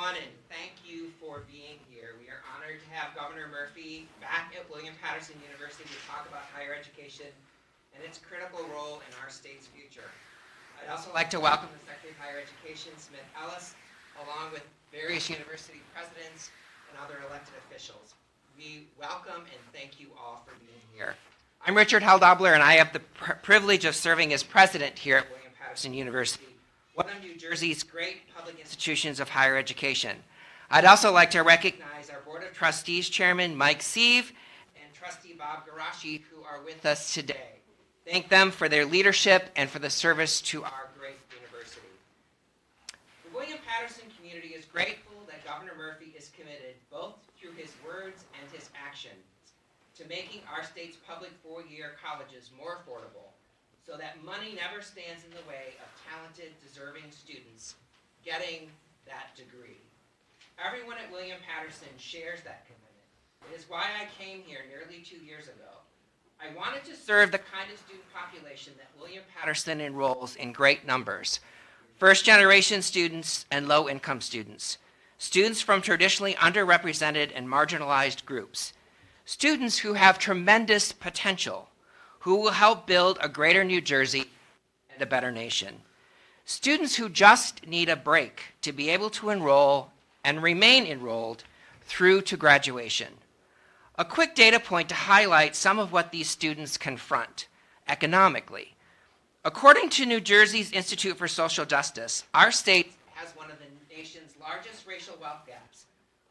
everyone, and thank you for being here. We are honored to have Governor Murphy back at William Paterson University to talk about higher education and its critical role in our state's future. I'd also like to welcome the Secretary of Higher Education, Smith Ellison, along with various university presidents and other elected officials. We welcome and thank you all for being here. I'm Richard Heldobler, and I have the privilege of serving as president here at William Paterson University, one of New Jersey's great public institutions of higher education. I'd also like to recognize our Board of Trustees Chairman Mike Sieve and Trustee Bob Garashi, who are with us today. Thank them for their leadership and for the service to our great university. The William Paterson community is grateful that Governor Murphy is committed, both through his words and his actions, to making our state's public four-year colleges more affordable, so that money never stands in the way of talented, deserving students getting that degree. Everyone at William Paterson shares that commitment. It is why I came here nearly 2 years ago. I wanted to serve the kind of student population that William Paterson enrolls in great numbers: first-generation students and low-income students, students from traditionally underrepresented and marginalized groups, students who have tremendous potential, who will help build a greater New Jersey and a better nation. Students who just need a break to be able to enroll and remain enrolled through to graduation. A quick data point to highlight some of what these students confront economically. According to New Jersey's Institute for Social Justice, our state has one of the nation's largest racial wealth gaps,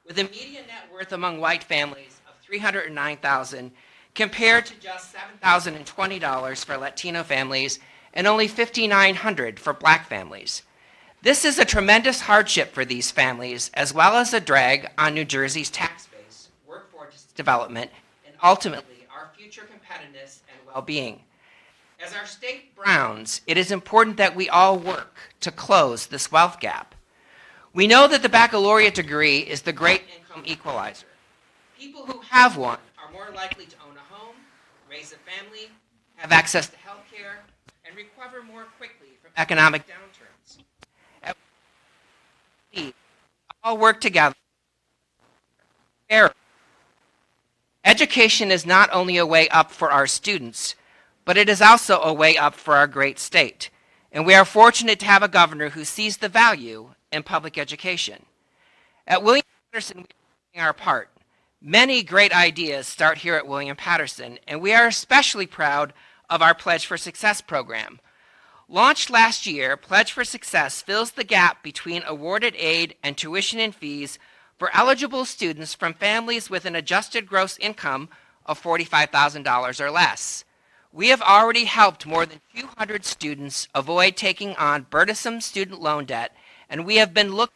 with a median net worth among white families of $309,000 compared to just $7,020 for Latino families and only $5,900 for Black families. This is a tremendous hardship for these families, as well as a drag on New Jersey's tax base, workforce development, and ultimately our future competitiveness and well-being. As our state browns, it is important that we all work to close this wealth gap. We know that the baccalaureate degree is the great income equalizer. People who have one are more likely to own a home, raise a family, have access to health care, and recover more quickly from economic downturns. We all work together. Education is not only a way up for our students, but it is also a way up for our great state. And we are fortunate to have a governor who sees the value in public education. At William Paterson, we are doing our part. Many great ideas start here at William Paterson, and we are especially proud of our Pledge for Success program. Launched last year, Pledge for Success fills the gap between awarded aid and tuition and fees for eligible students from families with an adjusted gross income of $45,000 or less. We have already helped more than 200 students avoid taking on burdensome student loan debt, and we have been looking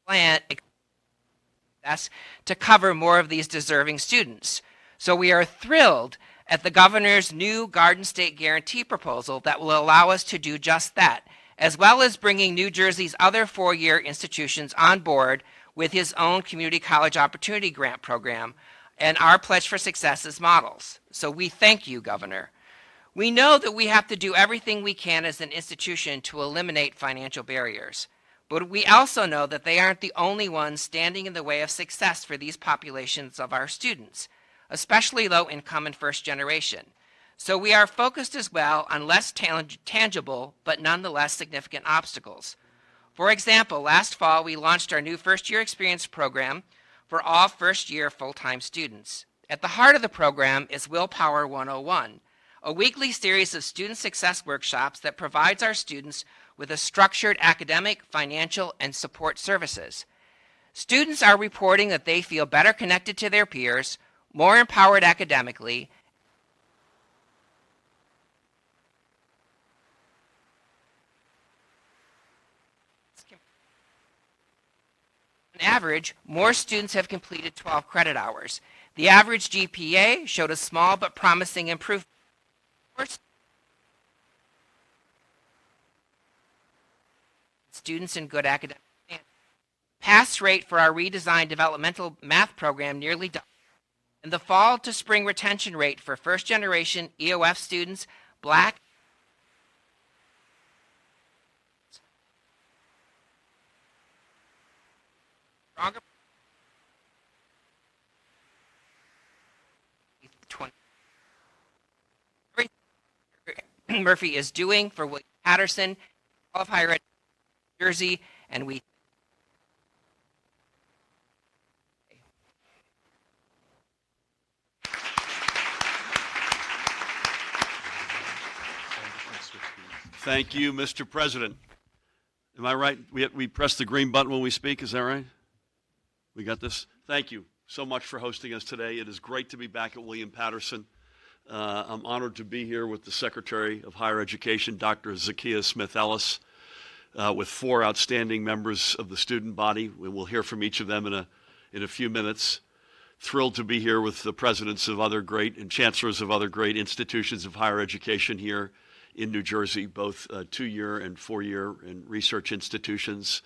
at to cover more of these deserving students. So we are thrilled at the governor's new Garden State Guarantee proposal that will allow us to do just that, as well as bringing New Jersey's other four-year institutions on board with his own Community College Opportunity Grant program and our Pledge for Success as models. So we thank you, Governor. We know that we have to do everything we can as an institution to eliminate financial barriers, but we also know that they aren't the only ones standing in the way of success for these populations of our students, especially low income and first generation. So we are focused as well on less tangible but nonetheless significant obstacles. For example, last fall we launched our new first-year experience program for all first-year full-time students. At the heart of the program is Willpower 101, a weekly series of student success workshops that provides our students with a structured academic, financial, and support services. Students are reporting that they feel better connected to their peers, more empowered academically, on average, more students have completed 12 credit hours. The average GPA showed a small but promising improvement. Students in good academic standing. Pass rate for our redesigned developmental math program nearly doubled. And the fall to spring retention rate for first-generation EOF students, Black, stronger. 20. Everything Murphy is doing for William Paterson, all of higher education in New Jersey, and we. Thank you, Mr. President. Am I right? We press the green button when we speak, is that right? We got this? Thank you so much for hosting us today. It is great to be back at William Paterson. I'm honored to be here with the Secretary of Higher Education, Dr. Zakia Smith-Ellis, with 4 outstanding members of the student body. We'll hear from each of them in a few minutes. Thrilled to be here with the presidents of other great and chancellors of other great institutions of higher education here in New Jersey, both 2-year and 4-year and research institutions,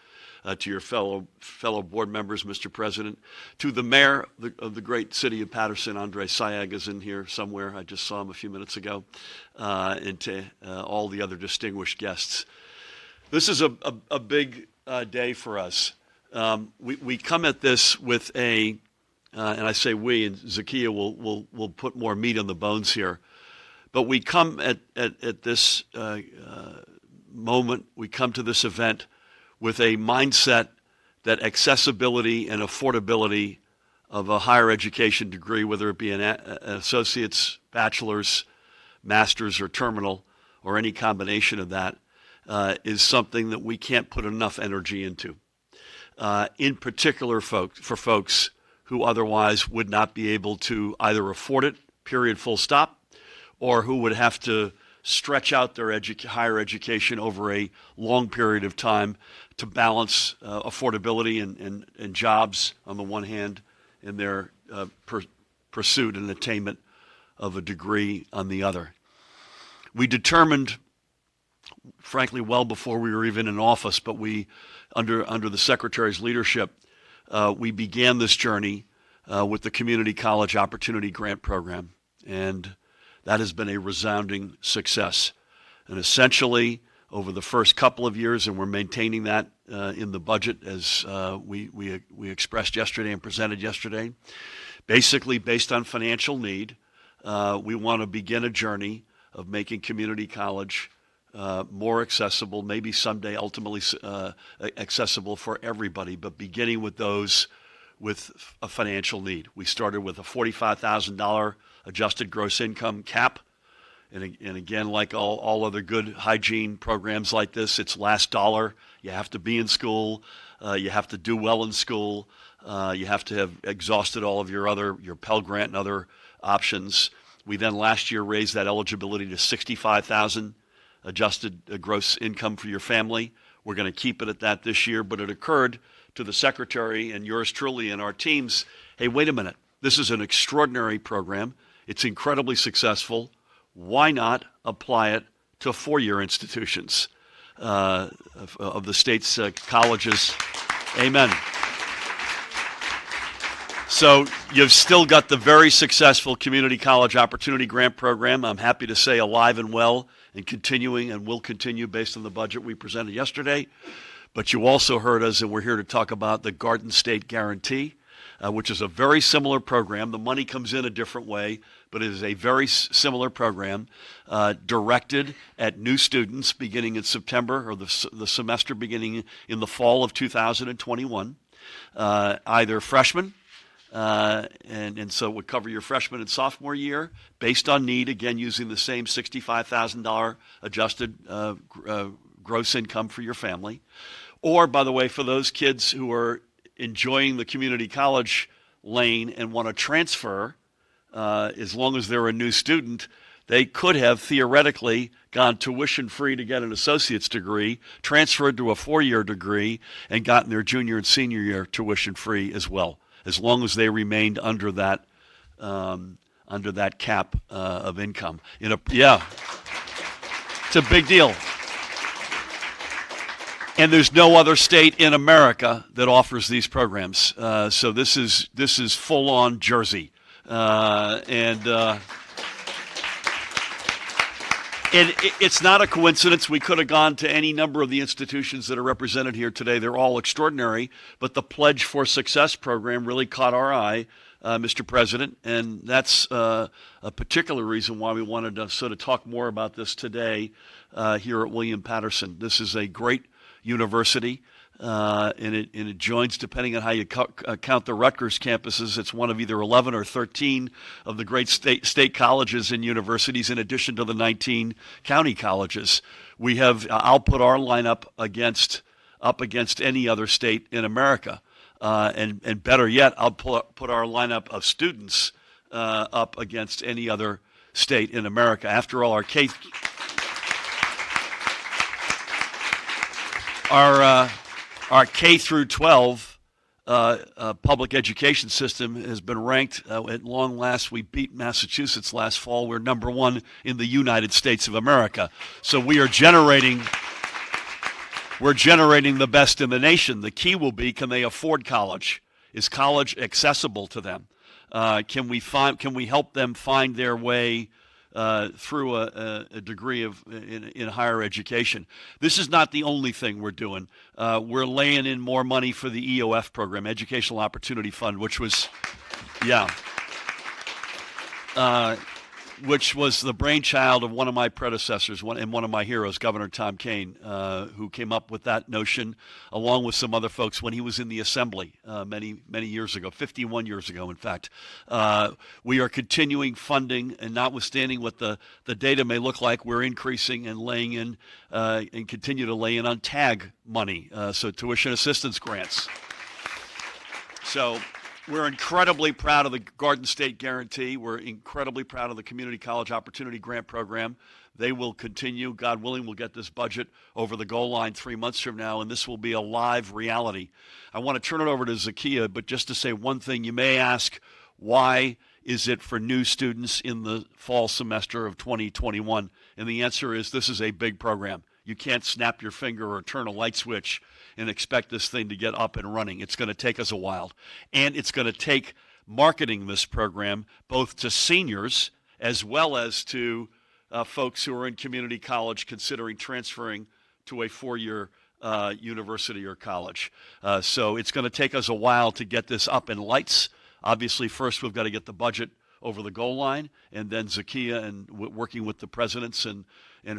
to your fellow board members, Mr. President, to the mayor of the great city of Paterson, Andre Sayag is in here somewhere. I just saw him a few minutes ago, and to all the other distinguished guests. This is a big day for us. We come at this with and I say we, and Zakia will put more meat on the bones here. But we come at this moment, we come to this event with a mindset that accessibility and affordability of a higher education degree, whether it be an associate's, bachelor's, master's, or terminal, or any combination of that, is something that we can't put enough energy into. In particular, for folks who otherwise would not be able to either afford it, period, full stop, or who would have to stretch out their higher education over a long period of time to balance affordability and jobs on the one hand, and their pursuit and attainment of a degree on the other. We determined, frankly, well before we were even in office, but we, under the Secretary's leadership, we began this journey with the Community College Opportunity Grant Program, and that has been a resounding success. And essentially, over the first couple of years, and we're maintaining that in the budget as we expressed yesterday and presented yesterday, basically based on financial need, we want to begin a journey of making community college more accessible, maybe someday ultimately accessible for everybody, but beginning with those with a financial need. We started with a $45,000 adjusted gross income cap. And again, like all other good hygiene programs like this, it's last dollar. You have to be in school. You have to do well in school. You have to have exhausted all of your Pell Grant and other options. We then last year raised that eligibility to $65,000 adjusted gross income for your family. We're going to keep it at that this year, but it occurred to the Secretary and yours truly and our teams, hey, wait a minute. This is an extraordinary program. It's incredibly successful. Why not apply it to 4-year institutions of the state's colleges? Amen. So you've still got the very successful Community College Opportunity Grant Program. I'm happy to say alive and well and continuing and will continue based on the budget we presented yesterday. But you also heard us, and we're here to talk about the Garden State Guarantee, which is a very similar program. The money comes in a different way, but it is a very similar program directed at new students beginning in September, or the semester beginning in the fall of 2021, either freshmen, and so it would cover your freshman and sophomore year, based on need, again using the same $65,000 adjusted gross income for your family. Or, by the way, for those kids who are enjoying the community college lane and want to transfer, as long as they're a new student, they could have theoretically gone tuition-free to get an associate's degree, transferred to a 4-year degree, and gotten their junior and senior year tuition-free as well, as long as they remained under that cap of income. Yeah, it's a big deal. And there's no other state in America that offers these programs. So this is full-on Jersey. It's not a coincidence. We could have gone to any number of the institutions that are represented here today. They're all extraordinary, but the Pledge for Success program really caught our eye, Mr. President, and that's a particular reason why we wanted to sort of talk more about this today here at William Paterson. This is a great university. And it joins, depending on how you count the Rutgers campuses, it's one of either 11 or 13 of the great state colleges and universities, in addition to the 19 county colleges. We have, I'll put our lineup up against any other state in America. And better yet, I'll put our lineup of students up against any other state in America. After all, our K through 12 public education system has been ranked at long last. We beat Massachusetts last fall. We're number one in the United States of America. So we're generating the best in the nation. The key will be, can they afford college? Is college accessible to them? Can we help them find their way through a degree in higher education? This is not the only thing we're doing. We're laying in more money for the EOF program, Educational Opportunity Fund, which was the brainchild of one of my predecessors and one of my heroes, Governor Tom Kean, who came up with that notion, along with some other folks when he was in the Assembly many years ago, 51 years ago, in fact. We are continuing funding, and notwithstanding what the data may look like, we're increasing and laying in and continue to lay in on TAG money, so tuition assistance grants. So we're incredibly proud of the Garden State Guarantee. We're incredibly proud of the Community College Opportunity Grant Program. They will continue. God willing, we'll get this budget over the goal line 3 months from now, and this will be a live reality. I want to turn it over to Zakia, but just to say one thing, you may ask, why is it for new students in the fall semester of 2021? And the answer is, this is a big program. You can't snap your finger or turn a light switch and expect this thing to get up and running. It's going to take us a while. And it's going to take marketing this program both to seniors as well as to folks who are in community college considering transferring to a four-year university or college. So it's going to take us a while to get this up in lights. Obviously, first we've got to get the budget over the goal line, and then Zakia and working with the presidents and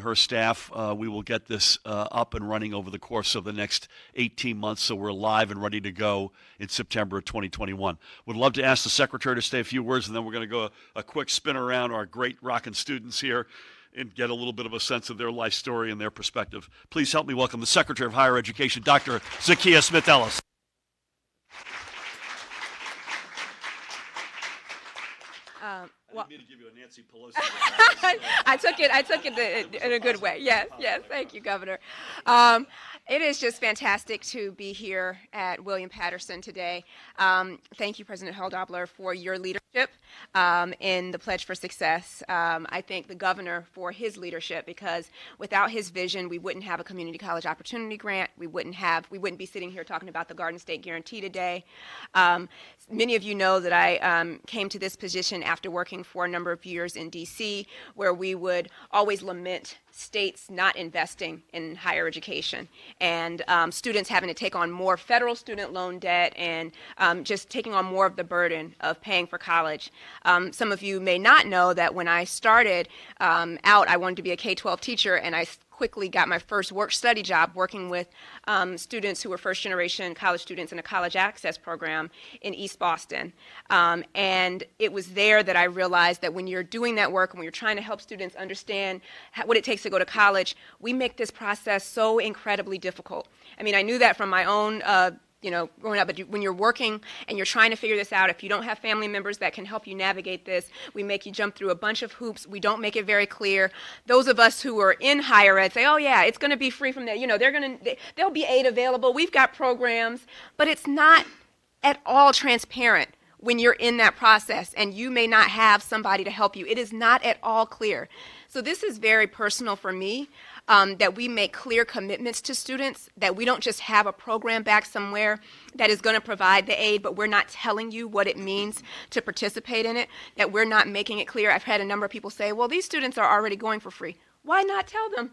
her staff, we will get this up and running over the course of the next 18 months, so we're live and ready to go in September of 2021. Would love to ask the Secretary to say a few words, and then we're going to go a quick spin around our great rockin' students here and get a little bit of a sense of their life story and their perspective. Please help me welcome the Secretary of Higher Education, Dr. Zakia Smith-Ellison. I didn't mean to give you a Nancy Pelosi. I took it in a good way. Yes, thank you, Governor. It is just fantastic to be here at William Paterson today. Thank you, President Hildobler, for your leadership in the Pledge for Success. I thank the governor for his leadership, because without his vision, we wouldn't have a community college opportunity grant. We wouldn't be sitting here talking about the Garden State Guarantee today. Many of you know that I came to this position after working for a number of years in D.C., where we would always lament states not investing in higher education and students having to take on more federal student loan debt and just taking on more of the burden of paying for college. Some of you may not know that when I started out, I wanted to be a K-12 teacher, and I quickly got my first work-study job working with students who were first-generation college students in a college access program in East Boston. And it was there that I realized that when you're doing that work and when you're trying to help students understand what it takes to go to college, we make this process so incredibly difficult. I mean, I knew that from my own growing up, but when you're working and you're trying to figure this out, if you don't have family members that can help you navigate this, we make you jump through a bunch of hoops. We don't make it very clear. Those of us who are in higher ed say, oh yeah, it's going to be free from that. There'll be aid available. We've got programs, but it's not at all transparent when you're in that process and you may not have somebody to help you. It is not at all clear. So this is very personal for me. That we make clear commitments to students, that we don't just have a program back somewhere that is going to provide the aid, but we're not telling you what it means to participate in it, that we're not making it clear. I've had a number of people say, well, these students are already going for free. Why not tell them?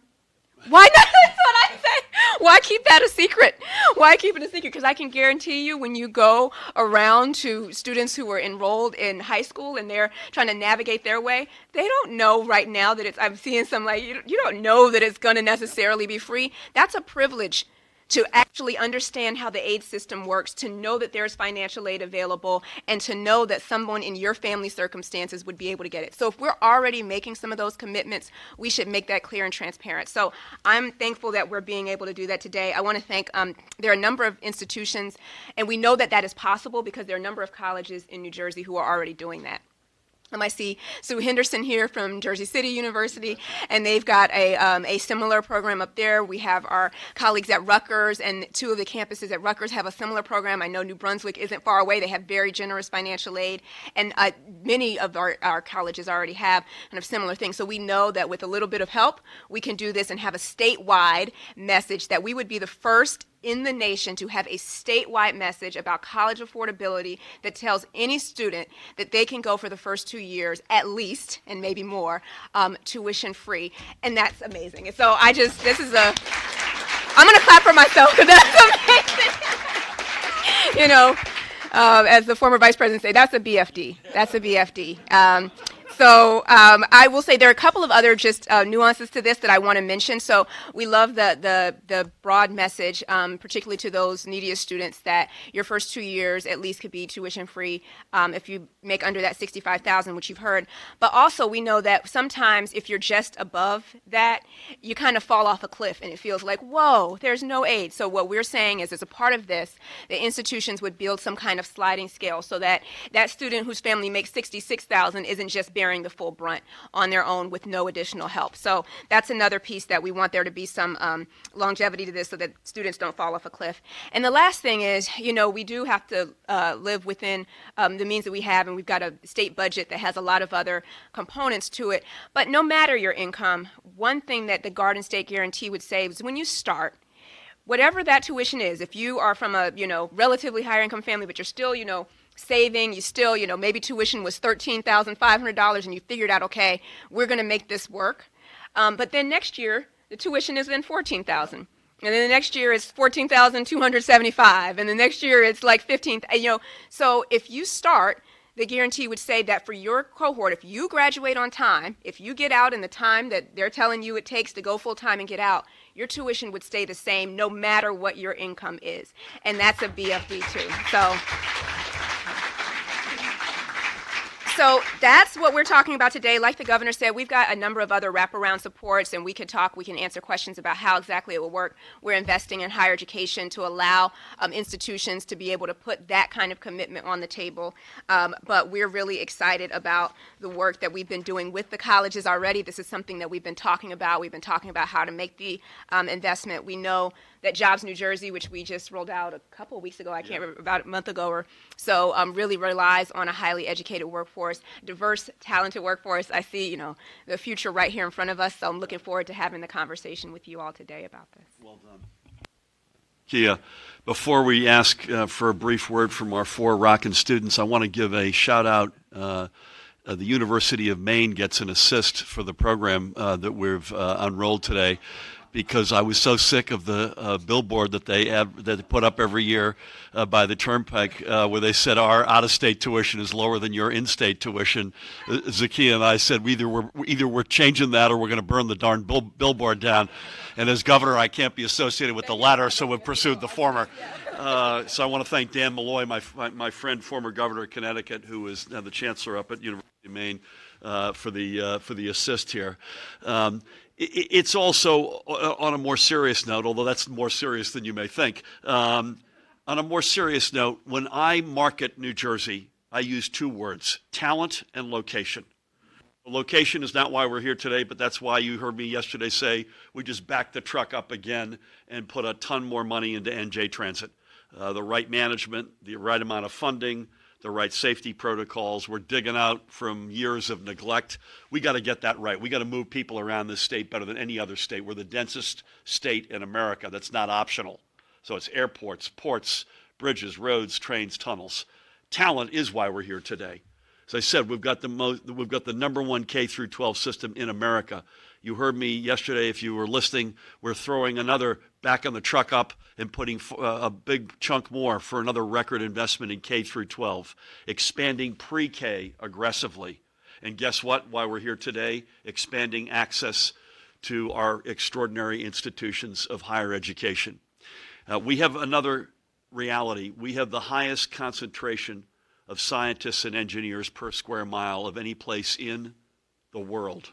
Why not? That's what I say. Why keep that a secret? Why keep it a secret? Because I can guarantee you when you go around to students who are enrolled in high school and they're trying to navigate their way, they don't know right now that I'm seeing some like, you don't know that it's going to necessarily be free. That's a privilege to actually understand how the aid system works, to know that there's financial aid available, and to know that someone in your family circumstances would be able to get it. So if we're already making some of those commitments, we should make that clear and transparent. So I'm thankful that we're being able to do that today. I want to thank, there are a number of institutions, and we know that that is possible because there are a number of colleges in New Jersey who are already doing that. I see Sue Henderson here from Jersey City University, and they've got a similar program up there. We have our colleagues at Rutgers, and two of the campuses at Rutgers have a similar program. I know New Brunswick isn't far away. They have very generous financial aid, and many of our colleges already have kind of similar things. So we know that with a little bit of help, we can do this and have a statewide message that we would be the first in the nation to have a statewide message about college affordability that tells any student that they can go for the first 2 years at least, and maybe more, tuition free. And that's amazing. And so I'm going to clap for myself because that's amazing. You know, as the former vice president said, that's a BFD. That's a BFD. So I will say there are a couple of other just nuances to this that I want to mention. So we love the broad message, particularly to those neediest students, that your first 2 years at least could be tuition free if you make under that $65,000, which you've heard. But also we know that sometimes if you're just above that, you kind of fall off a cliff and it feels like, whoa, there's no aid. So what we're saying is, as a part of this, the institutions would build some kind of sliding scale so that that student whose family makes $66,000 isn't just bearing the full brunt on their own with no additional help. So that's another piece that we want there to be some longevity to this so that students don't fall off a cliff. And the last thing is, you know, we do have to live within the means that we have, and we've got a state budget that has a lot of other components to it. But no matter your income, one thing that the Garden State Guarantee would say is when you start, whatever that tuition is, if you are from a, you know, relatively higher income family, but you're still, you know, saving, you still, you know, maybe tuition was $13,500 and you figured out, okay, we're going to make this work. But then next year, the tuition is then $14,000. And then the next year it's $14,275. And the next year it's like $15,000, you know. So if you start, the guarantee would say that for your cohort, if you graduate on time, if you get out in the time that they're telling you it takes to go full time and get out, your tuition would stay the same no matter what your income is. And that's a BFD too. So that's what we're talking about today. Like the governor said, we've got a number of other wraparound supports, and we can answer questions about how exactly it will work. We're investing in higher education to allow institutions to be able to put that kind of commitment on the table. But we're really excited about the work that we've been doing with the colleges already. This is something that we've been talking about. We've been talking about how to make the investment. We know that Jobs New Jersey, which we just rolled out a couple of weeks ago, I can't remember, about a month ago or so, really relies on a highly educated workforce, diverse, talented workforce. I see, you know, the future right here in front of us, so I'm looking forward to having the conversation with you all today about this. Well done. Zakia, before we ask for a brief word from our 4 Rockin' students, I want to give a shout out. The University of Maine gets an assist for the program that we've unrolled today, because I was so sick of the billboard that they put up every year by the Turnpike where they said our out-of-state tuition is lower than your in-state tuition. Zakia and I said either we're changing that or we're going to burn the darn billboard down. And as governor, I can't be associated with the latter, so we've pursued the former. So I want to thank Dan Malloy, my friend, former governor of Connecticut, who is now the chancellor up at University of Maine, for the assist here. It's also, on a more serious note, although that's more serious than you may think, on a more serious note, when I market New Jersey, I use 2 words, talent and location. Location is not why we're here today, but that's why you heard me yesterday say we just backed the truck up again and put a ton more money into NJ Transit. The right management, the right amount of funding, the right safety protocols. We're digging out from years of neglect. We got to get that right. We got to move people around this state better than any other state. We're the densest state in America. That's not optional. So it's airports, ports, bridges, roads, trains, tunnels. Talent is why we're here today. As I said, we've got the #1 K through 12 system in America. You heard me yesterday, if you were listening, we're throwing another back on the truck up and putting a big chunk more for another record investment in K through 12, expanding pre-K aggressively. And guess what? Why we're here today, expanding access to our extraordinary institutions of higher education. We have another reality. We have the highest concentration of scientists and engineers per square mile of any place in the world.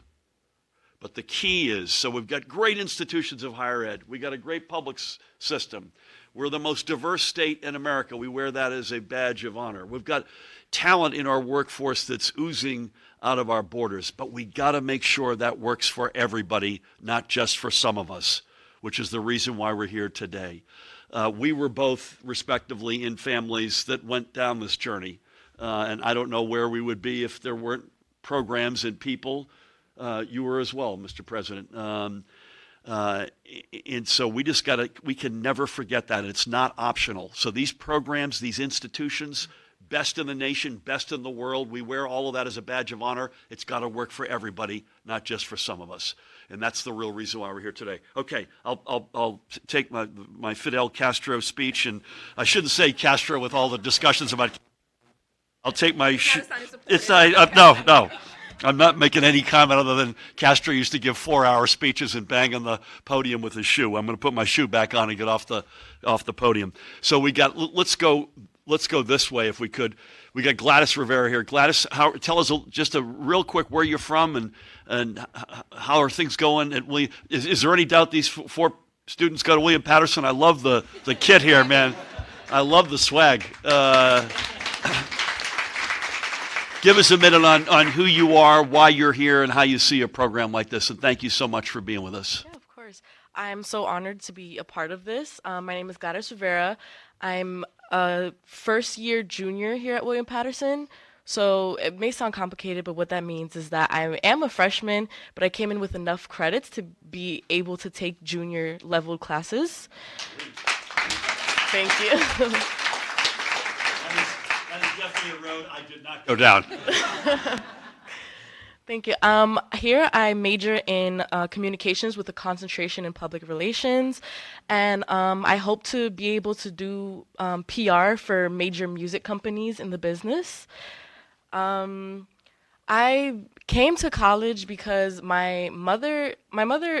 But the key is, so we've got great institutions of higher ed. We've got a great public system. We're the most diverse state in America. We wear that as a badge of honor. We've got talent in our workforce that's oozing out of our borders. But we got to make sure that works for everybody, not just for some of us, which is the reason why we're here today. We were both, respectively, in families that went down this journey. And I don't know where we would be if there weren't programs and people. You were as well, Mr. President. And so we can never forget that. It's not optional. So these programs, these institutions, best in the nation, best in the world, we wear all of that as a badge of honor. It's got to work for everybody, not just for some of us. And that's the real reason why we're here today. Okay, I'll take my Fidel Castro speech, and I shouldn't say Castro with all the discussions about. I'll take my. No. I'm not making any comment other than Castro used to give 4-hour speeches and bang on the podium with his shoe. I'm going to put my shoe back on and get off the podium. So let's go this way if we could. We got Gladys Rivera here. Gladys, tell us just a real quick where you're from and how are things going at William. Is there any doubt these 4 students go to William Paterson? I love the kit here, man. I love the swag. Give us a minute on who you are, why you're here, and how you see a program like this. And thank you so much for being with us. Yeah, of course. I'm so honored to be a part of this. My name is Gladys Rivera. I'm a first-year junior here at William Paterson. So it may sound complicated, but what that means is that I am a freshman, but I came in with enough credits to be able to take junior-level classes. Thank you. That is definitely a road I did not go down. Thank you. Here I major in communications with a concentration in public relations, and I hope to be able to do PR for major music companies in the business. I came to college because my mother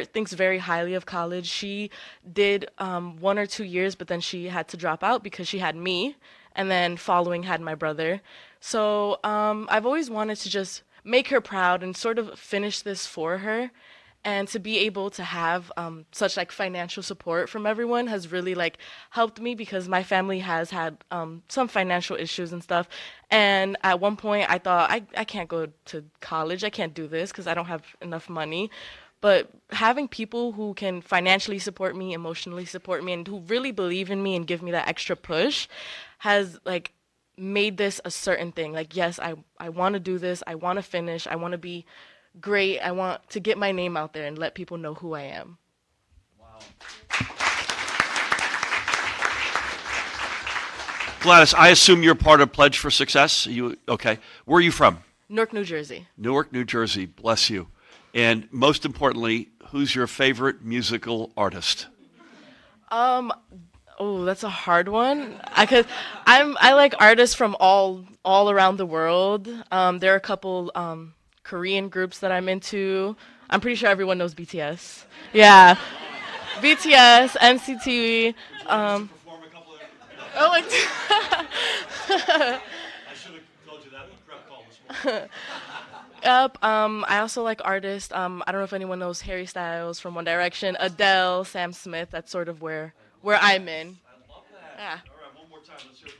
thinks very highly of college. She did 1 or 2 years, but then she had to drop out because she had me, and then following had my brother. So I've always wanted to just make her proud and sort of finish this for her, and to be able to have such financial support from everyone has really helped me, because my family has had some financial issues and stuff. And at one point I thought I can't go to college, I can't do this because I don't have enough money. But having people who can financially support me, emotionally support me, and who really believe in me and give me that extra push has made this a certain thing. Yes, I want to do this, I want to finish, I want to be great, I want to get my name out there and let people know who I am. Wow. Gladys, I assume you're part of Pledge for Success? Okay. Where are you from? Newark, New Jersey. Newark, New Jersey. Bless you. And most importantly, who's your favorite musical artist? Oh, that's a hard one. I like artists from all around the world. There are a couple Korean groups that I'm into. I'm pretty sure everyone knows BTS. Yeah, BTS, NCT. I should have told you that in the prep call this morning. Yep. I also like artists. I don't know if anyone knows Harry Styles from One Direction, Adele, Sam Smith. That's sort of where I'm in. I love that. Yeah. All right, one more time. Let's hear it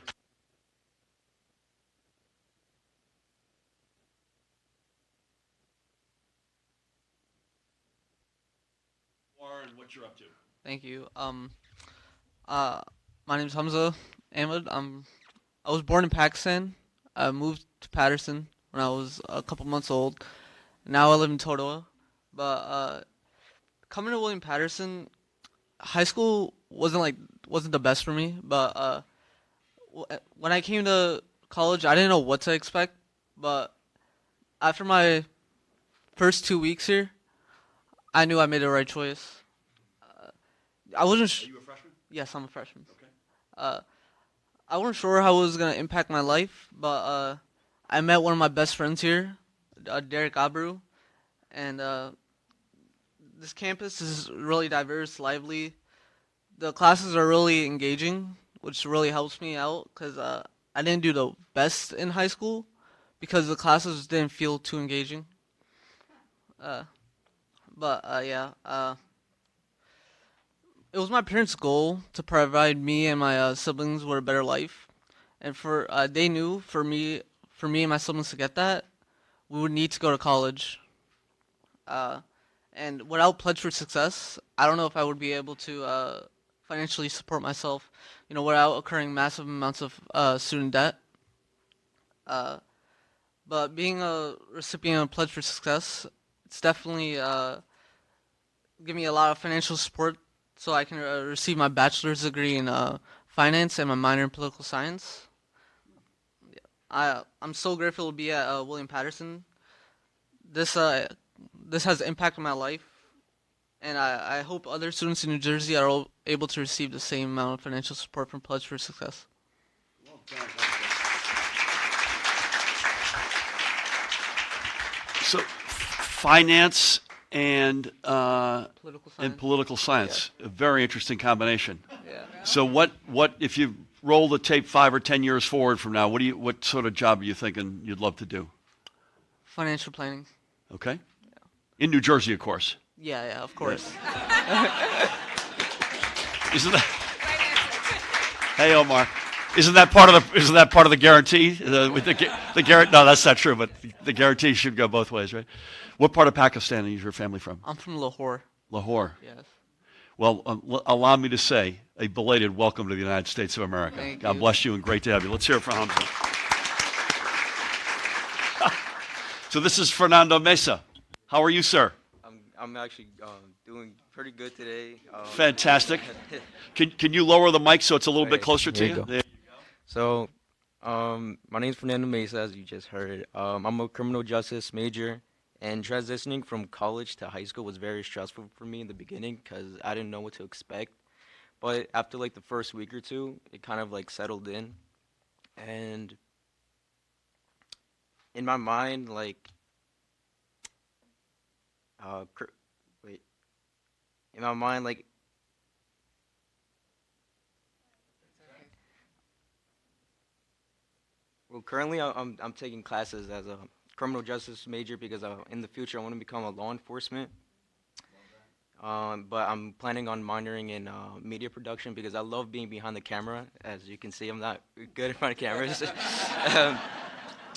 for and what you're up to. Thank you. My name's Hamza Ahmed. I was born in Pakistan. I moved to Patterson when I was a couple months old. Now I live in Totowa. But coming to William Paterson, high school wasn't the best for me. But when I came to college, I didn't know what to expect. But after my first 2 weeks here, I knew I made the right choice. I wasn't. Are you a freshman? Yes, I'm a freshman. Okay. I wasn't sure how it was gonna impact my life, but I met one of my best friends here, Derek Abru, and this campus is really diverse, lively. The classes are really engaging, which really helps me out because I didn't do the best in high school because the classes didn't feel too engaging. It was my parents' goal to provide me and my siblings with a better life, and they knew for me and my siblings to get that, we would need to go to college. And without Pledge for Success, I don't know if I would be able to financially support myself, without incurring massive amounts of student debt. But being a recipient of Pledge for Success, it's definitely given me a lot of financial support so I can receive my bachelor's degree in finance and my minor in political science. I'm so grateful to be at William Paterson. This has impacted my life, and I hope other students in New Jersey are all able to receive the same amount of financial support from Pledge for Success. Well done. So, finance and political science, Yeah. a very interesting combination. Yeah. So, what if you roll the tape 5 or 10 years forward from now? What sort of job are you thinking you'd love to do? Financial planning. Okay. In New Jersey, of course. Yeah, of course. Isn't that? Hey, Omar. Isn't that part of the guarantee? The guarantee? No, that's not true. But the guarantee should go both ways, right? What part of Pakistan is your family from? I'm from Lahore. Lahore. Yes. Well, allow me to say a belated welcome to the United States of America. Thank God you. bless you and great to have you. Let's hear it for Hamza. So this is Fernando Mesa. How are you, sir? I'm actually doing pretty good today. Fantastic. Can you lower the mic so it's a little bit Right, closer to here you? you go. There. So, my name is Fernando Mesa, as you just heard. I'm a criminal justice major, and transitioning from college to high school was very stressful for me in the beginning because I didn't know what to expect. But after like the first week or two, it kind of like settled in, and in my mind, like, in my mind, like. Well, currently I'm taking classes as a criminal justice major because in the future I want to become a law enforcement. But I'm planning on minoring in media production because I love being behind the camera. As you can see, I'm not good in front of cameras.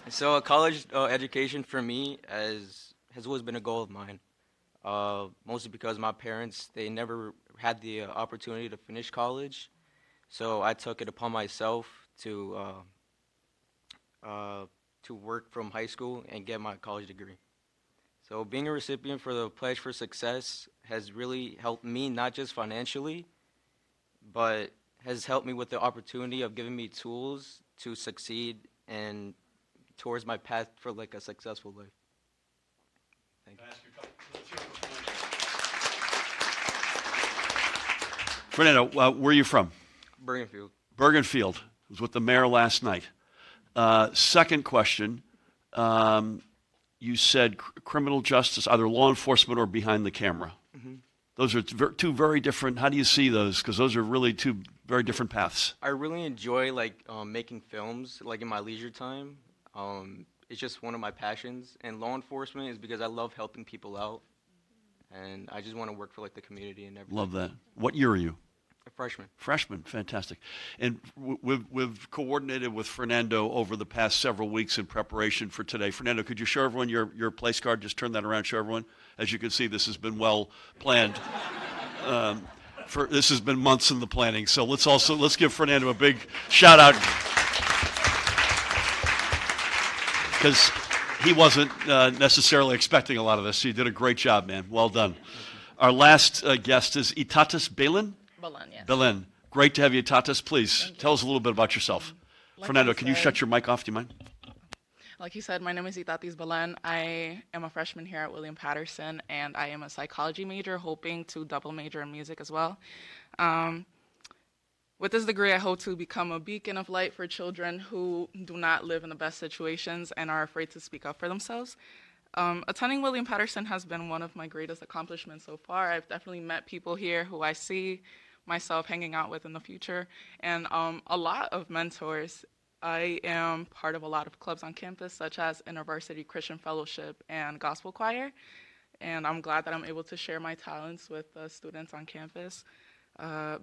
So a college education for me has always been a goal of mine. Mostly because my parents, they never had the opportunity to finish college. So I took it upon myself to work from high school and get my college degree. So being a recipient for the Pledge for Success has really helped me, not just financially, but has helped me with the opportunity of giving me tools to succeed and towards my path for like a successful life. Thank you. Fernando, where are you from? Bergenfield. Bergenfield. I was with the mayor last night. Second question. You said criminal justice, either law enforcement or behind the camera. Mm-hmm. Those are two very different. How do you see those? Because those are really two very different paths. I really enjoy like making films like in my leisure time. It's just one of my passions, and law enforcement is because I love helping people out, and I just want to work for like the community and everything. Love that. What year are you? A freshman. Freshman, fantastic. And we've coordinated with Fernando over the past several weeks in preparation for today. Fernando, could you show everyone your place card? Just turn that around, show everyone. As you can see, this has been well planned. This has been months in the planning. So let's give Fernando a big shout out because he wasn't necessarily expecting a lot of this. You did a great job, man. Well done. Our last guest is Itatas Belen. Belen, yes. Belen, great to have you, Itatas. Please tell us a little bit about yourself. Like Fernando, I can you said- shut your mic off? Do you mind? Like you said, my name is Itatis Belen. I am a freshman here at William Paterson, and I am a psychology major, hoping to double major in music as well. With this degree, I hope to become a beacon of light for children who do not live in the best situations and are afraid to speak up for themselves. Attending William Paterson has been one of my greatest accomplishments so far. I've definitely met people here who I see myself hanging out with in the future, and a lot of mentors. I am part of a lot of clubs on campus, such as InterVarsity Christian Fellowship and Gospel Choir, and I'm glad that I'm able to share my talents with the students on campus.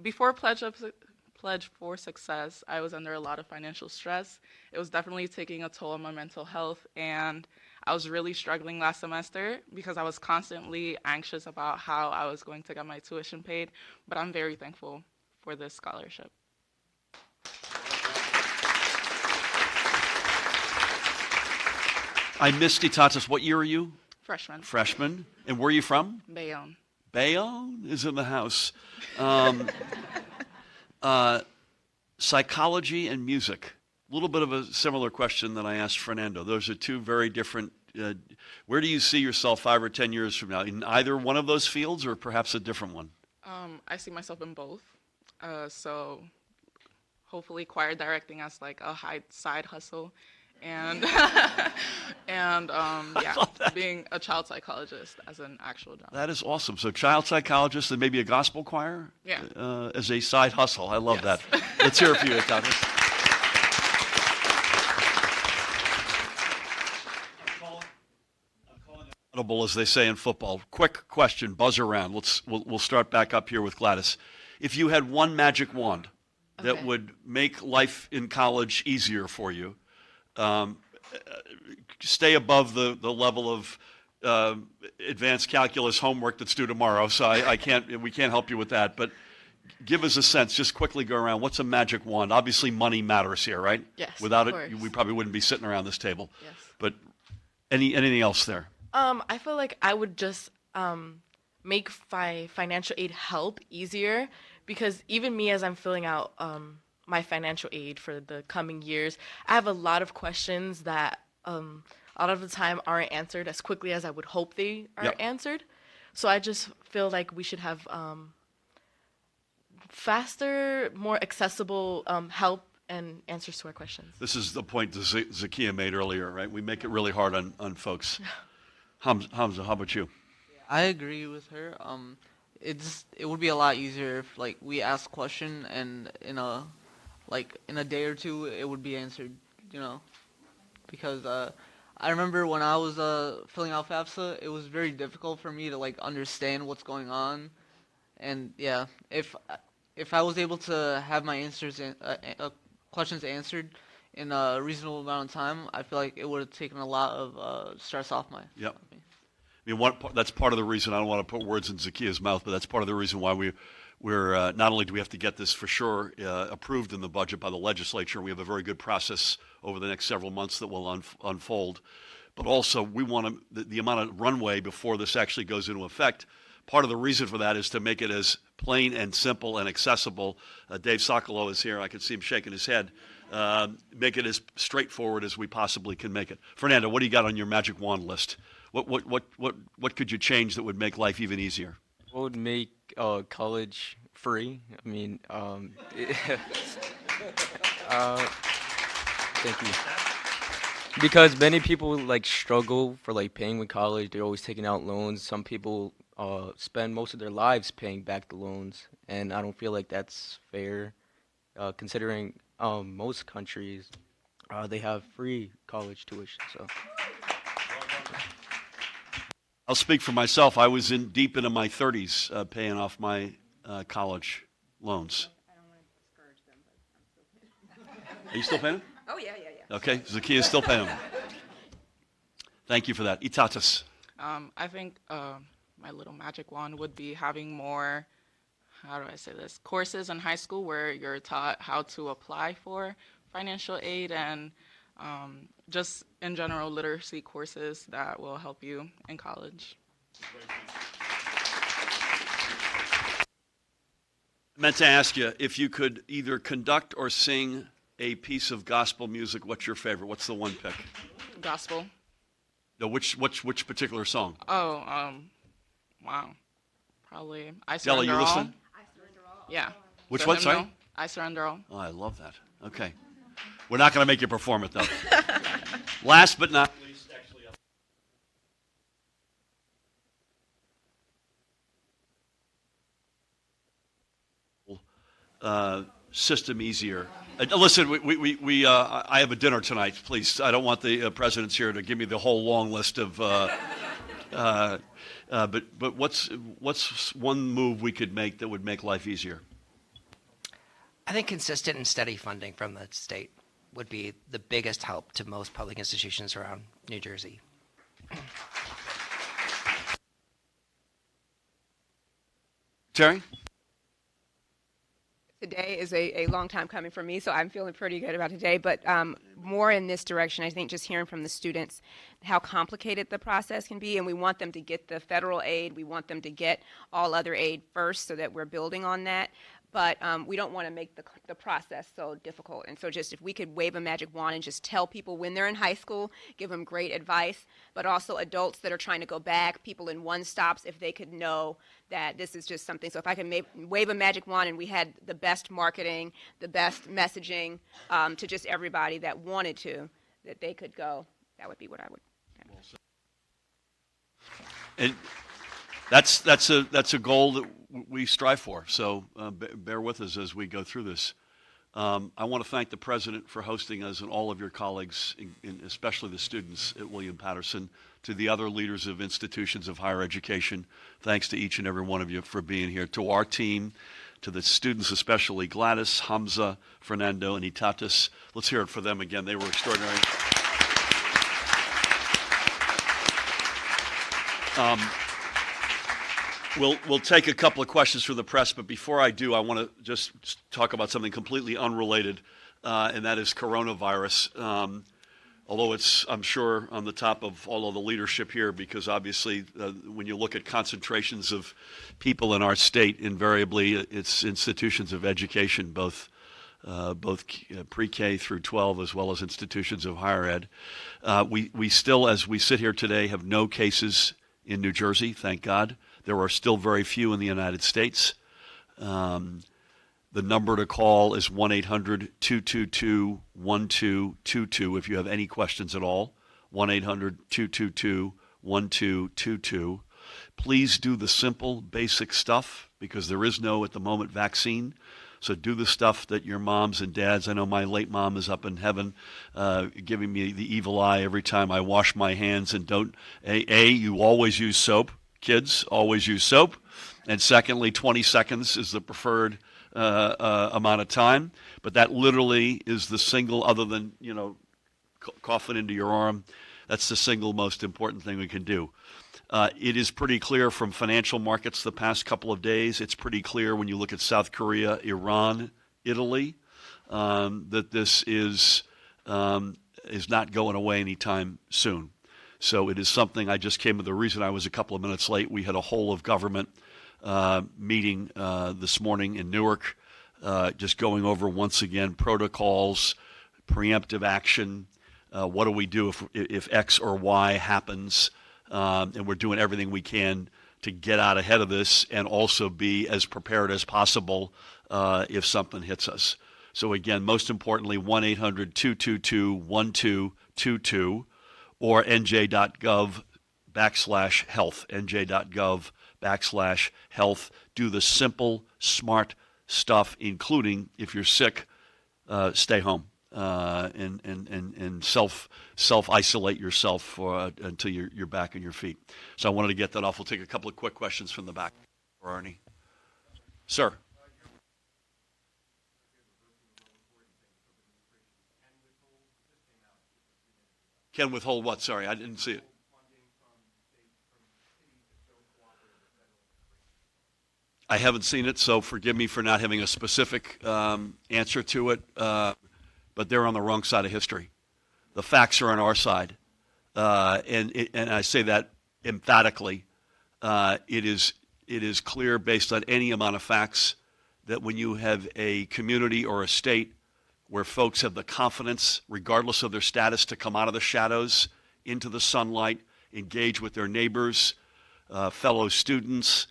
Before Pledge for Success, I was under a lot of financial stress. It was definitely taking a toll on my mental health, and I was really struggling last semester because I was constantly anxious about how I was going to get my tuition paid, but I'm very thankful for this scholarship. I missed Itatis. What year are you? Freshman. Freshman. And where are you from? Bayonne. Bayonne is in the house. Psychology and music. A little bit of a similar question that I asked Fernando. Those are two very different. Where do you see yourself 5 or 10 years from now? In either one of those fields or perhaps a different one? I see myself in both. So hopefully choir directing as like a side hustle. And yeah, being a child psychologist as an actual job. That is awesome. So child psychologist and maybe a gospel choir? Yeah. As a side hustle. I love Yes. that. Let's hear it for you, Itatis. Audible, as they say in football. Quick question, buzz around. We'll start back up here with Gladys. If you had one magic wand that Okay. would make life in college easier for you, stay above the level of advanced calculus homework that's due tomorrow, so we can't help you with that, but give us a sense, just quickly go around. What's a magic wand? Obviously money matters here, right? Yes, Without of it, course. we probably wouldn't be sitting around this table. Yes. But anything else there? I feel like I would just make financial aid help easier, because even me, as I'm filling out my financial aid for the coming years, I have a lot of questions that a lot of the time aren't answered as quickly as I would hope they are Yep. answered. So I just feel like we should have faster, more accessible help and answers to our questions. This is the point that Zakia made earlier, right? We make it really hard on folks. Hamza, how about you? I agree with her. It would be a lot easier if like we ask a question and in a day or two it would be answered, because I remember when I was filling out FAFSA, it was very difficult for me to like understand what's going on, and yeah, if I was able to have my questions answered in a reasonable amount of time, I feel like it would have taken a lot of stress off me. Yep. I mean, that's part of the reason. I don't want to put words in Zakia's mouth, but that's part of the reason why we're not only do we have to get this for sure approved in the budget by the legislature, we have a very good process over the next several months that will unfold, but also we want the amount of runway before this actually goes into effect. Part of the reason for that is to make it as plain and simple and accessible. Dave Sokolow is here. I can see him shaking his head. Make it as straightforward as we possibly can make it. Fernando, what do you got on your magic wand list? What could you change that would make life even easier? What would make college free? I mean, thank you. Because many people like struggle for like paying with college. They're always taking out loans. Some people spend most of their lives paying back the loans, and I don't feel like that's fair, considering most countries they have free college tuition. So. I'll speak for myself. I was deep into my 30s paying off my college loans. I don't want to discourage them, but I'm still paying. Are you still paying them? Oh, yeah. Okay, Zakia is still paying them. Thank you for that. Itatis. I think my little magic wand would be having more, how do I say this, courses in high school where you're taught how to apply for financial aid, and just in general literacy courses that will help you in college. I meant to ask you if you could either conduct or sing a piece of gospel music, what's your favorite? What's the one pick? Gospel. No, which particular song? Oh, wow. Probably I Della, Surrender you All. listening? Yeah. Which The one, hymnal, sorry? I Surrender All. Oh, I love that. Okay. We're not going to make you perform it, though. Last but not least, actually, system easier. Listen, I have a dinner tonight. Please, I don't want the presidents here to give me the whole long list of. But what's one move we could make that would make life easier? I think consistent and steady funding from the state would be the biggest help to most public institutions around New Jersey. Terry? Today is a long time coming for me, so I'm feeling pretty good about today, but more in this direction. I think just hearing from the students how complicated the process can be, and we want them to get the federal aid. We want them to get all other aid first so that we're building on that. But we don't want to make the process so difficult. And so just if we could wave a magic wand and just tell people when they're in high school, give them great advice, but also adults that are trying to go back, people in one-stops, if they could know that this is just something. So if I can wave a magic wand and we had the best marketing, the best messaging to just everybody that wanted to, that they could go, that would be what I would. And that's a goal that we strive for. So bear with us as we go through this. I want to thank the president for hosting us and all of your colleagues, especially the students at William Paterson, to the other leaders of institutions of higher education. Thanks to each and every one of you for being here. To our team, to the students especially, Gladys, Hamza, Fernando, and Itatis. Let's hear it for them again. They were extraordinary. We'll take a couple of questions from the press, but before I do, I want to just talk about something completely unrelated, and that is coronavirus. Although it's, I'm sure, on the top of all of the leadership here, because obviously when you look at concentrations of people in our state, invariably it's institutions of education, both pre-K through 12, as well as institutions of higher ed. We still, as we sit here today, have no cases in New Jersey, thank God. There are still very few in the United States. The number to call is 1-800-222-1222 if you have any questions at all. 1-800-222-1222. Please do the simple, basic stuff because there is no, at the moment, vaccine. So do the stuff that your moms and dads, I know my late mom is up in heaven giving me the evil eye every time I wash my hands, and don't, you always use soap. Kids, always use soap. And secondly, 20 seconds is the preferred amount of time. But that literally is the single, other than, coughing into your arm, that's the single most important thing we can do. It is pretty clear from financial markets the past couple of days. It's pretty clear when you look at South Korea, Iran, Italy, that this is not going away anytime soon. So it is something, I just came to the reason I was a couple of minutes late. We had a whole of government meeting this morning in Newark, just going over once again protocols, preemptive action, what do we do if X or Y happens, and we're doing everything we can to get out ahead of this and also be as prepared as possible if something hits us. So again, most importantly, 1-800-222-1222. Or nj.gov/health, nj.gov/health. Do the simple, smart stuff, including if you're sick, stay home and self-isolate yourself until you're back on your feet. So I wanted to get that off. We'll take a couple of quick questions from the back. Arnie. Sir. Can withhold what? Sorry, I didn't see it. I haven't seen it, so forgive me for not having a specific answer to it, but they're on the wrong side of history. The facts are on our side, and I say that emphatically. It is clear based on any amount of facts that when you have a community or a state where folks have the confidence, regardless of their status, to come out of the shadows into the sunlight, engage with their neighbors, fellow students,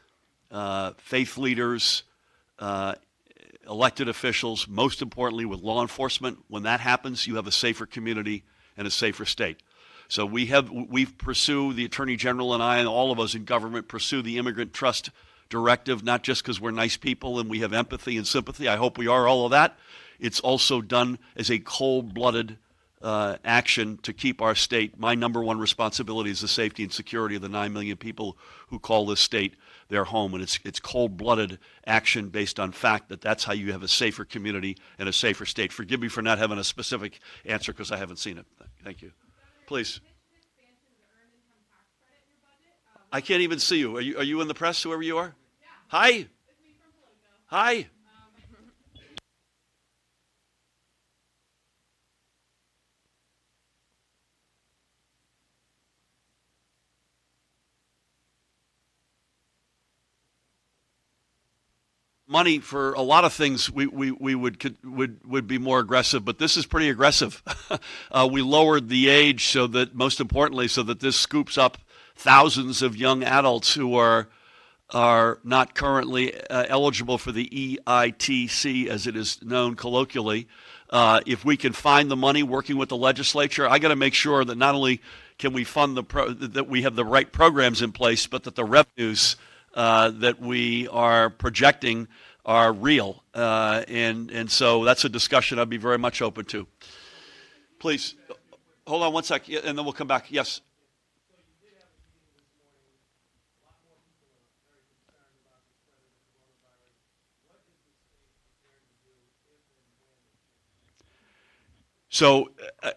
faith leaders, elected officials, most importantly with law enforcement. When that happens, you have a safer community and a safer state. So we pursue, the Attorney General and I and all of us in government pursue the Immigrant Trust Directive, not just because we're nice people and we have empathy and sympathy. I hope we are all of that. It's also done as a cold-blooded action to keep our state. My number one responsibility is the safety and security of the 9 million people who call this state their home. And it's cold-blooded action based on fact that that's how you have a safer community and a safer state. Forgive me for not having a specific answer because I haven't seen it. Thank you. Please. I can't even see you. Are you in the press, whoever you are? Hi. Hi. Money for a lot of things we would be more aggressive, but this is pretty aggressive. We lowered the age so that, most importantly, so that this scoops up thousands of young adults who are not currently eligible for the EITC, as it is known colloquially. If we can find the money working with the legislature, I got to make sure that not only can we fund that we have the right programs in place, but that the revenues that we are projecting are real. And so that's a discussion I'd be very much open to. Please, hold on one sec, and then we'll come back. Yes. So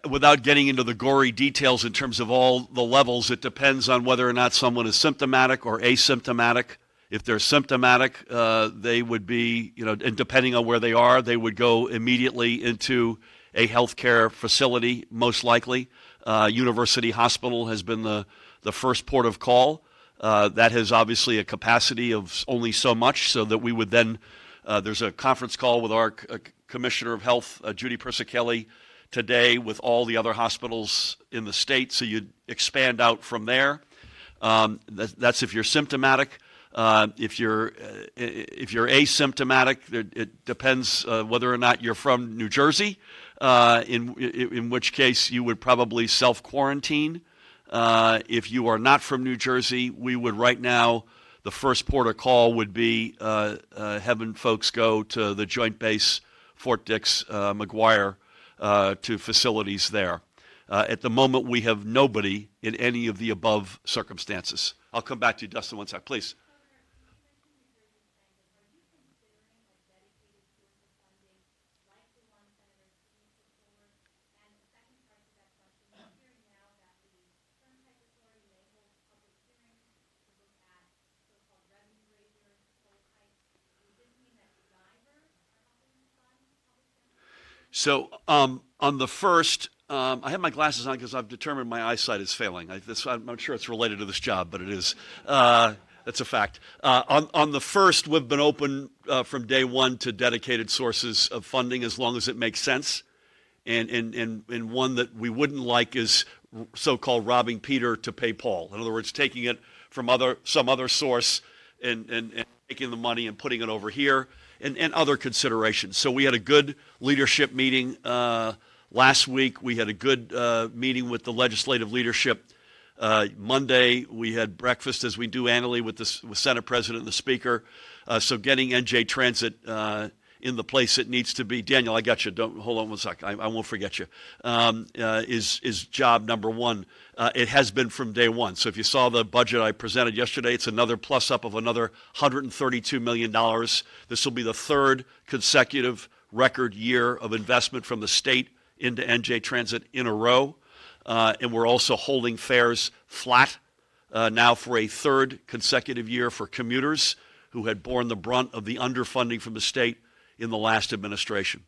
without getting into the gory details in terms of all the levels, it depends on whether or not someone is symptomatic or asymptomatic. If they're symptomatic, they would be, and depending on where they are, they would go immediately into a healthcare facility, most likely. University Hospital has been the first port of call. That has obviously a capacity of only so much, so that we would then, there's a conference call with our Commissioner of Health, Judy Persicelli, today with all the other hospitals in the state, so you'd expand out from there. That's if you're symptomatic. If you're asymptomatic, it depends whether or not you're from New Jersey, in which case you would probably self-quarantine. If you are not from New Jersey, we would right now, the first port of call would be having folks go to the Joint Base Fort Dix McGuire to facilities there. At the moment, we have nobody in any of the above circumstances. I'll come back to you, Dustin, one sec, please. So on the first, I have my glasses on because I've determined my eyesight is failing. I'm not sure it's related to this job, but it is. That's a fact. On the first, we've been open from day one to dedicated sources of funding as long as it makes sense. And one that we wouldn't like is so-called robbing Peter to pay Paul. In other words, taking it from some other source and taking the money and putting it over here. And other considerations. So we had a good leadership meeting last week. We had a good meeting with the legislative leadership. Monday, we had breakfast, as we do annually, with Senate President and the Speaker. So getting NJ Transit in the place it needs to be. Daniel, I got you. Don't hold on one sec. I won't forget you. Is job number one. It has been from day one. So if you saw the budget I presented yesterday, it's another plus up of another $132 million. This will be the third consecutive record year of investment from the state into NJ Transit in a row. And we're also holding fares flat now for a third consecutive year for commuters who had borne the brunt of the underfunding from the state in the last administration.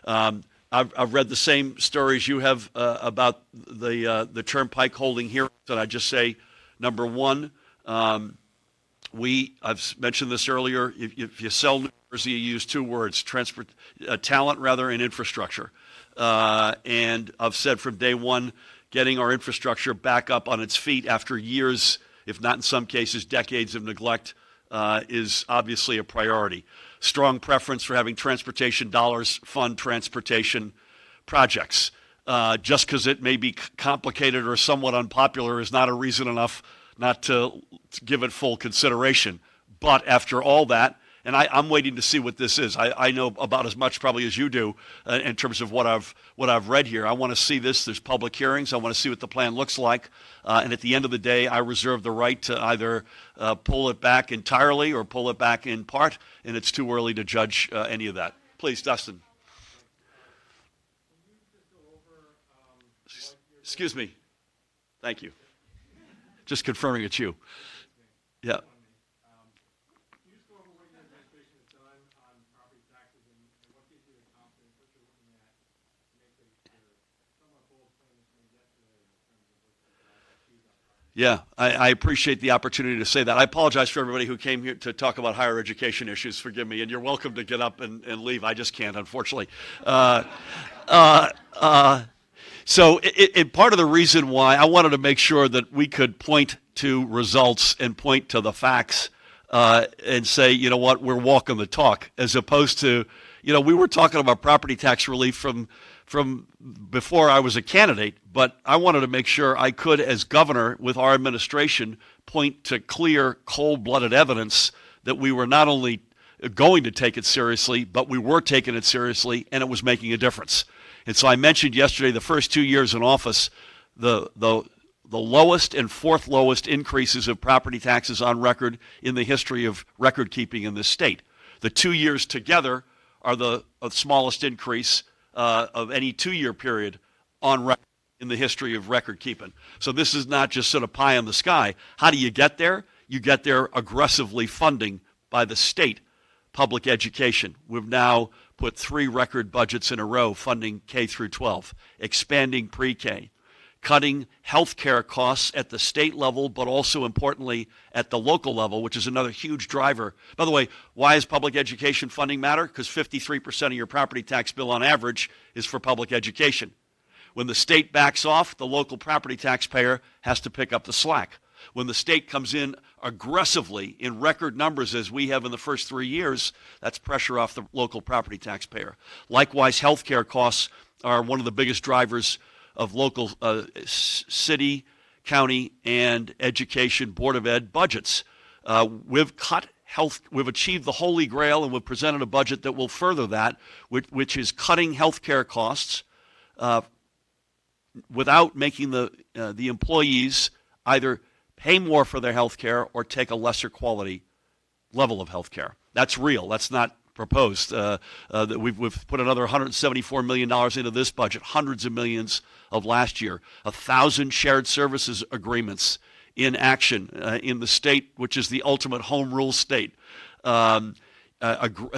I've read the same stories you have about the Turnpike holding hearings, and I just say, number one, I've mentioned this earlier, if you sell New You use two words, talent rather, and infrastructure. And I've said from day one, getting our infrastructure back up on its feet after years, if not in some cases decades of neglect, is obviously a priority. Strong preference for having transportation dollars fund transportation projects. Just because it may be complicated or somewhat unpopular is not a reason enough not to give it full consideration. But after all that, and I'm waiting to see what this is. I know about as much probably as you do in terms of what I've read here. I want to see this. There's public hearings. I want to see what the plan looks like. And at the end of the day, I reserve the right to either pull it back entirely or pull it back in part. And it's too early to judge any of that. Please, Dustin. Excuse me. Thank you. Just confirming it's you. Yeah. Yeah, I appreciate the opportunity to say that. I apologize for everybody who came here to talk about higher education issues. Forgive me, and you're welcome to get up and leave. I just can't, unfortunately. So part of the reason why I wanted to make sure that we could point to results and point to the facts and say, you know what, we're walking the talk, as opposed to, you know, we were talking about property tax relief from before I was a candidate, but I wanted to make sure I could, as governor, with our administration, point to clear, cold-blooded evidence that we were not only going to take it seriously, but we were taking it seriously, and it was making a difference. And so I mentioned yesterday the first 2 years in office, the lowest and fourth lowest increases of property taxes on record in the history of record keeping in this state. The 2 years together are the smallest increase of any 2-year period on record in the history of record keeping. So this is not just sort of pie in the sky. How do you get there? You get there aggressively funding by the state public education. We've now put 3 record budgets in a row funding K through 12, expanding pre-K, cutting health care costs at the state level, but also importantly at the local level, which is another huge driver. By the way, why does public education funding matter? Because 53% of your property tax bill on average is for public education. When the state backs off, the local property taxpayer has to pick up the slack. When the state comes in aggressively in record numbers, as we have in the first 3 years, that's pressure off the local property taxpayer. Likewise, health care costs are one of the biggest drivers of local city, county, and education Board of Ed budgets. We've cut health, we've achieved the holy grail, and we've presented a budget that will further that, which is cutting health care costs without making the employees either pay more for their health care or take a lesser quality level of health care. That's real. That's not proposed. That we've put another $174 million into this budget, hundreds of millions of last year, 1,000 shared services agreements in action in the state, which is the ultimate home rule state.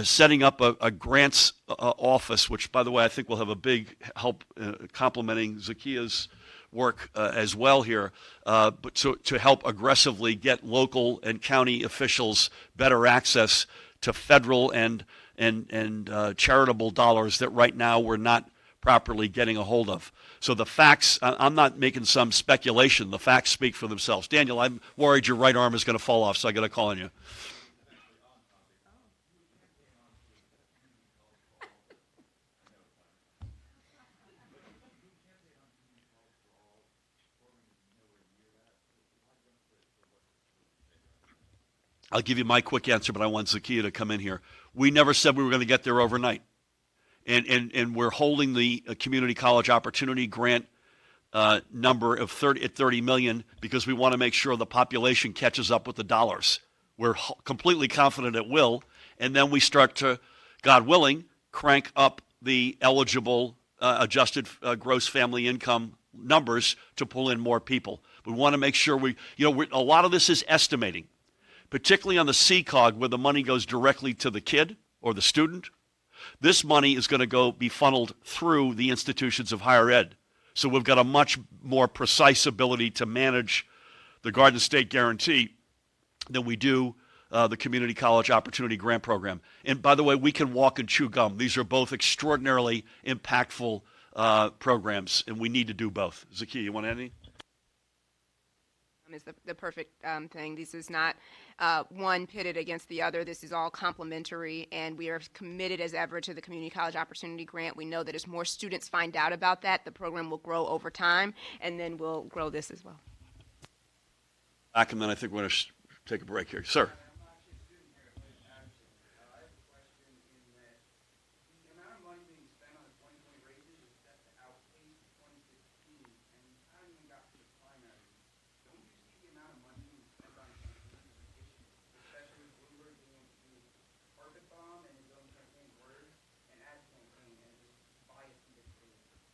Setting up a grants office, which, by the way, I think will have a big help complementing Zakia's work as well here, but to help aggressively get local and county officials better access to federal and charitable dollars that right now we're not properly getting a hold of. So the facts, I'm not making some speculation. The facts speak for themselves. Daniel, I'm worried your right arm is going to fall off, so I got to call on you. I'll give you my quick answer, but I want Zakia to come in here. We never said we were going to get there overnight. And we're holding the Community College Opportunity Grant number of 30 million because we want to make sure the population catches up with the dollars. We're completely confident it will. And then we start to, God willing, crank up the eligible adjusted gross family income numbers to pull in more people. We want to make sure a lot of this is estimating, particularly on the CCOG where the money goes directly to the kid or the student. This money is going to be funneled through the institutions of higher ed. So we've got a much more precise ability to manage the Garden State Guarantee than we do the Community College Opportunity Grant Program. And by the way, we can walk and chew gum. These are both extraordinarily impactful programs, and we need to do both. Zakia, you want anything? Is the perfect thing. This is not one pitted against the other. This is all complementary, and we are committed as ever to the Community College Opportunity Grant. We know that as more students find out about that, the program will grow over time, and then we'll grow this as well. Back, and then I think we're going to take a break here. Sir.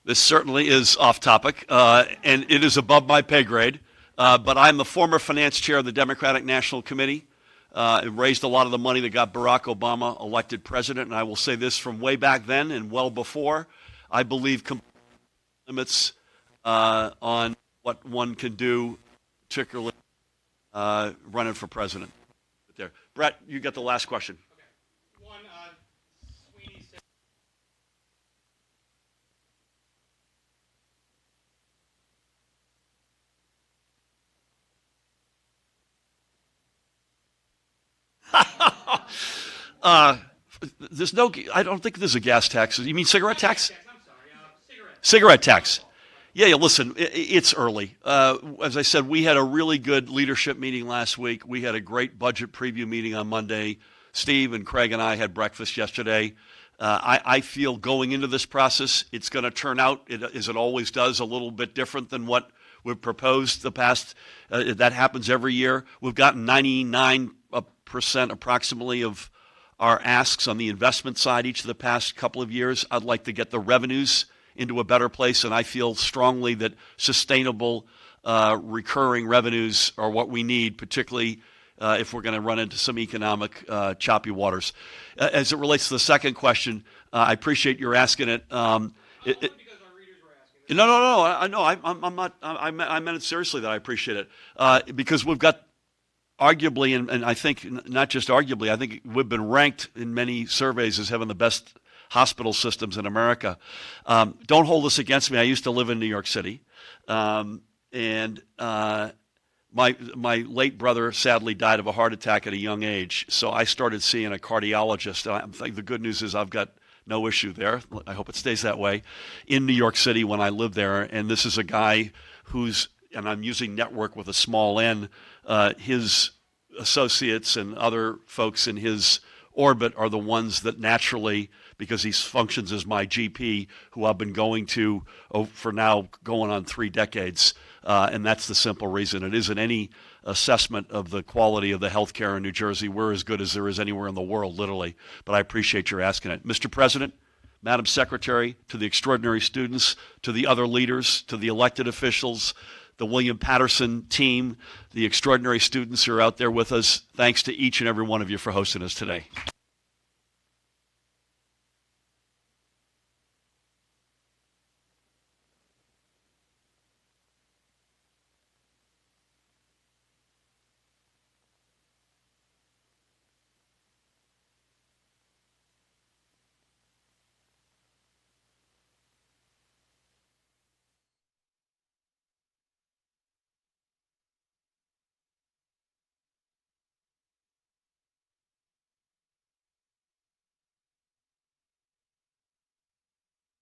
This certainly is off topic, and it is above my pay grade. But I'm the former finance chair of the Democratic National Committee. It raised a lot of the money that got Barack Obama elected president. And I will say this from way back then and well before, I believe limits on what one can do, particularly running for president. There, Brett, you got the last question. There's no, I don't think there's a gas tax. You mean cigarette tax? I'm sorry, cigarette tax. Yeah, listen, it's early. As I said, we had a really good leadership meeting last week. We had a great budget preview meeting on Monday. Steve and Craig and I had breakfast yesterday. I feel going into this process, it's going to turn out, as it always does, a little bit different than what we've proposed the past. That happens every year. We've gotten 99% approximately of our asks on the investment side each of the past couple of years. I'd like to get the revenues into a better place, and I feel strongly that sustainable recurring revenues are what we need, particularly if we're going to run into some economic choppy waters. As it relates to the second question, I appreciate your asking it. No, I'm not. I meant it seriously that I appreciate it because we've got arguably, and I think not just arguably, I think we've been ranked in many surveys as having the best hospital systems in America. Don't hold this against me. I used to live in New York City, and my late brother sadly died of a heart attack at a young age. So I started seeing a cardiologist. I think the good news is I've got no issue there. I hope it stays that way in New York City when I live there. And this is a guy who's, and I'm using network with a small n, his associates and other folks in his orbit are the ones that naturally, because he functions as my GP, who I've been going to for now going on 3 decades. And that's the simple reason. It isn't any assessment of the quality of the health care in New Jersey. We're as good as there is anywhere in the world, literally. But I appreciate your asking it. Mr. President, Madam Secretary, to the extraordinary students, to the other leaders, to the elected officials, the William Paterson team, the extraordinary students who are out there with us, thanks to each and every one of you for hosting us today.